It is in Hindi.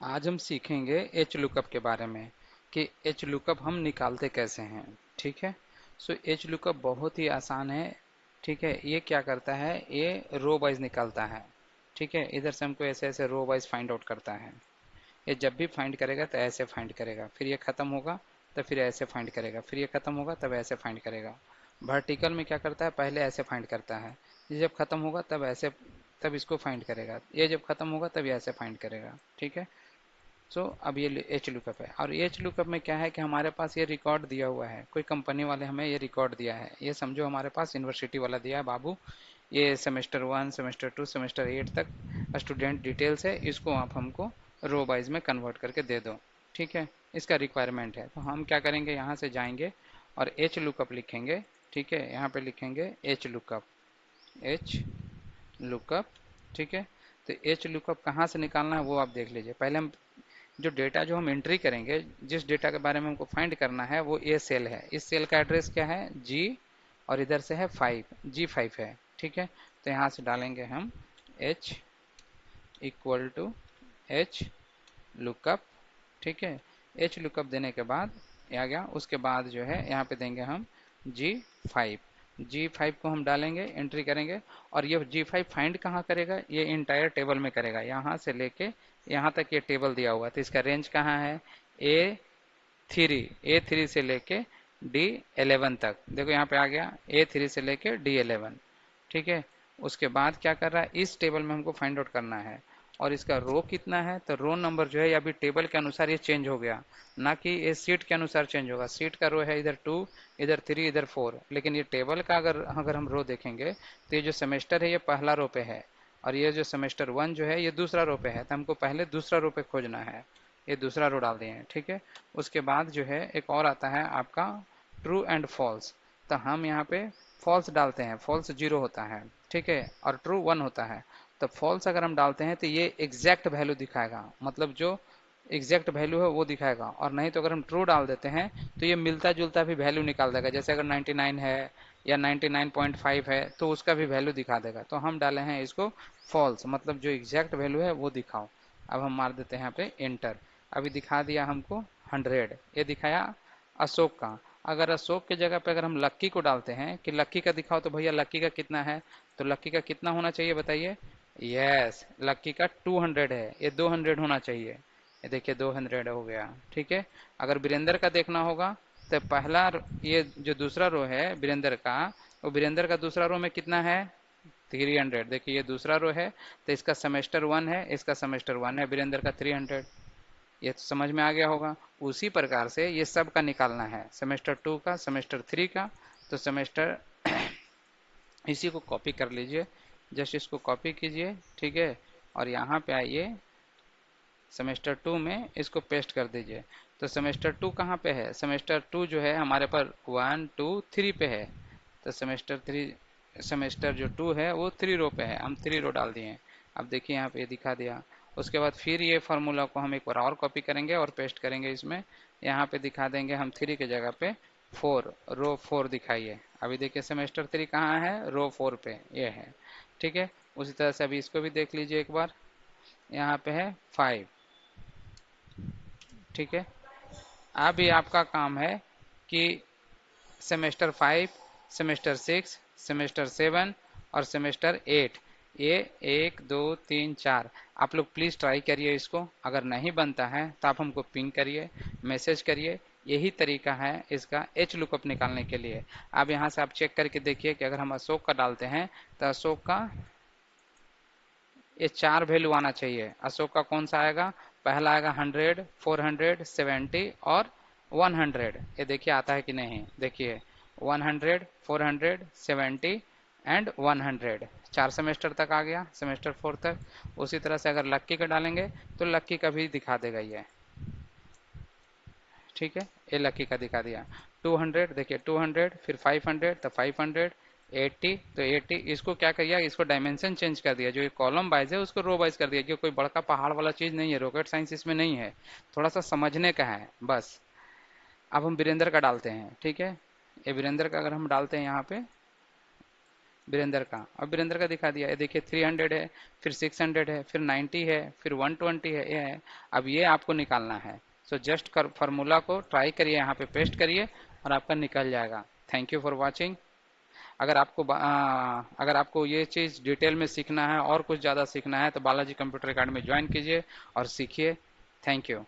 आज हम सीखेंगे एच लुकअप के बारे में कि एच लुकअप हम निकालते कैसे हैं। ठीक है। सो एच लुकअप बहुत ही आसान है। ठीक है, ये क्या करता है, ये रो वाइज निकालता है। ठीक है, इधर से हमको ऐसे ऐसे रो वाइज फाइंड आउट करता है। ये जब भी फाइंड करेगा तो ऐसे फाइंड करेगा, फिर ये खत्म होगा तो फिर ऐसे फाइंड करेगा, फिर ये खत्म होगा तब ऐसे फाइंड करेगा। वर्टिकल में क्या करता है, पहले ऐसे फाइंड करता है, ये जब खत्म होगा तब ऐसे, तब इसको फाइंड करेगा, ये जब खत्म होगा तब ये ऐसे फाइंड करेगा। ठीक है। सो अब ये एच लुकअप है, और एच लुकअप में क्या है कि हमारे पास ये रिकॉर्ड दिया हुआ है, कोई कंपनी वाले हमें ये रिकॉर्ड दिया है, ये समझो हमारे पास यूनिवर्सिटी वाला दिया है बाबू, ये सेमेस्टर 1 सेमेस्टर 2 सेमेस्टर 8 तक स्टूडेंट डिटेल्स है, इसको आप हमको रो वाइज में कन्वर्ट करके दे दो। ठीक है, इसका रिक्वायरमेंट है। तो हम क्या करेंगे, यहाँ से जाएंगे और एच लुकअप लिखेंगे। ठीक है, यहाँ पे लिखेंगे एच लुकअप, एच लुकअप। ठीक है। तो एच लुकअप कहाँ से निकालना है वो आप देख लीजिए। पहले हम जो डेटा जो हम एंट्री करेंगे, जिस डेटा के बारे में हमको फाइंड करना है वो ये सेल है, इस सेल का एड्रेस क्या है, जी, और इधर से है 5, G5 है। ठीक है। तो यहाँ से डालेंगे हम H equal to H lookup. ठीक है, एच लुकअप देने के बाद ये आ गया, उसके बाद जो है यहाँ पे देंगे हम G5, G5 को हम डालेंगे, एंट्री करेंगे, और ये G5 फाइंड कहाँ करेगा, ये इंटायर टेबल में करेगा, यहाँ से लेके यहाँ तक ये टेबल दिया हुआ है, तो इसका रेंज कहाँ है, A3 से लेके D11 तक। देखो यहाँ पे आ गया A3 से लेके D11। ठीक है। उसके बाद क्या कर रहा है, इस टेबल में हमको फाइंड आउट करना है, और इसका रो कितना है, तो रो नंबर जो है अभी टेबल के अनुसार ये चेंज हो गया, ना कि ये सीट के अनुसार चेंज होगा। सीट का रो है इधर 2, इधर 3, इधर 4, लेकिन ये टेबल का अगर अगर हम रो देखेंगे तो ये जो सेमेस्टर है ये पहला रो पे है, और ये जो सेमेस्टर 1 जो है ये दूसरा रो पे है, तो हमको पहले दूसरा रो पे खोजना है, ये दूसरा रो डाल दिए हैं। ठीक है। उसके बाद जो है एक और आता है आपका ट्रू एंड फॉल्स, तो हम यहाँ पे फॉल्स डालते हैं, फॉल्स 0 होता है। ठीक है, और ट्रू 1 होता है। तो फॉल्स अगर हम डालते हैं तो ये एग्जैक्ट वैल्यू दिखाएगा, मतलब जो एग्जैक्ट वैल्यू है वो दिखाएगा, और नहीं तो अगर हम ट्रू डाल देते हैं तो ये मिलता जुलता भी वैल्यू निकाल देगा, जैसे अगर 99 है या 99.5 है तो उसका भी वैल्यू दिखा देगा। तो हम डाले हैं इसको फॉल्स, मतलब जो एग्जैक्ट वैल्यू है वो दिखाओ। अब हम मार देते हैं यहाँ पे एंटर, अभी दिखा दिया हमको 100, ये दिखाया अशोक का। अगर अशोक की जगह पे अगर हम लक्की को डालते हैं कि लक्की का दिखाओ, तो भैया लक्की का कितना है, तो लक्की का कितना होना चाहिए बताइए, यस, लक्की का 200 है, ये 200 होना चाहिए, ये देखिए 200 हो गया। ठीक है। अगर वीरेंद्र का देखना होगा तो पहला ये जो दूसरा रो है वीरेंद्र का, वो वीरेंद्र का दूसरा रो में कितना है, 300। देखिए ये दूसरा रो है, तो इसका सेमेस्टर 1 है, इसका सेमेस्टर 1 है, वीरेंद्र का 300। ये तो समझ में आ गया होगा। उसी प्रकार से ये सब का निकालना है, सेमेस्टर 2 का, सेमेस्टर 3 का। तो सेमेस्टर इसी को कॉपी कर लीजिए, जस्ट इसको कॉपी कीजिए। ठीक है, और यहाँ पे आइए, सेमेस्टर 2 में इसको पेस्ट कर दीजिए। तो सेमेस्टर 2 कहाँ पे है, सेमेस्टर 2 जो है हमारे पर 1 2 3 पे है, तो सेमेस्टर 3, सेमेस्टर जो 2 है वो 3 रो पे है, हम 3 रो डाल दिए। अब देखिए यहाँ पे ये दिखा दिया। उसके बाद फिर ये फार्मूला को हम एक बार और कॉपी करेंगे और पेस्ट करेंगे इसमें, यहाँ पे दिखा देंगे हम 3 की जगह पे 4, रो 4 दिखाइए। अभी देखिए सेमेस्टर 3 कहाँ है, रो 4 पे ये है। ठीक है। उसी तरह से अभी इसको भी देख लीजिए एक बार, यहाँ पे है 5। ठीक है। अभी आपका काम है कि सेमेस्टर 5, सेमेस्टर 6, सेमेस्टर 7 और सेमेस्टर 8, ये 1 2 3 4 आप लोग प्लीज़ ट्राई करिए इसको। अगर नहीं बनता है तो आप हमको पिंग करिए, मैसेज करिए। यही तरीका है इसका एच लुकअप निकालने के लिए। अब यहाँ से आप चेक करके देखिए कि अगर हम अशोक का डालते हैं तो अशोक का ये 4 वैल्यू आना चाहिए। अशोक का कौन सा आएगा, पहला आएगा 100, 400, 70 और 100। ये देखिए आता है कि नहीं, देखिए 100, 400, 70 एंड 100, 4 सेमेस्टर तक आ गया, सेमेस्टर 4 तक। उसी तरह से अगर लक्की का डालेंगे तो लक्की का भी दिखा देगा ये। ठीक है, ये लकी का दिखा दिया। 200 देखिए 200, फिर 500 तो 500, 80 तो 80। इसको क्या किया, इसको डायमेंशन चेंज कर दिया, जो ये कॉलम वाइज है उसको रो वाइज कर दिया, जो कोई बड़का पहाड़ वाला चीज़ नहीं है, रॉकेट साइंस इसमें नहीं है, थोड़ा सा समझने का है बस। अब हम वीरेंद्र का डालते हैं। ठीक है, ये वीरेंद्र का अगर हम डालते हैं यहाँ पे वीरेंद्र का, अब वीरेंद्र का दिखा दिया, ये देखिए 300 है, फिर 600 है, फिर 90 है, फिर 120 है, ये है। अब ये आपको निकालना है। सो जस्ट कर फार्मूला को ट्राई करिए, यहाँ पे पेस्ट करिए और आपका निकल जाएगा। Thank you for watching. अगर आपको ये चीज़ डिटेल में सीखना है और कुछ ज़्यादा सीखना है तो बालाजी कंप्यूटर अकेडमी ज्वाइन कीजिए और सीखिए। Thank you.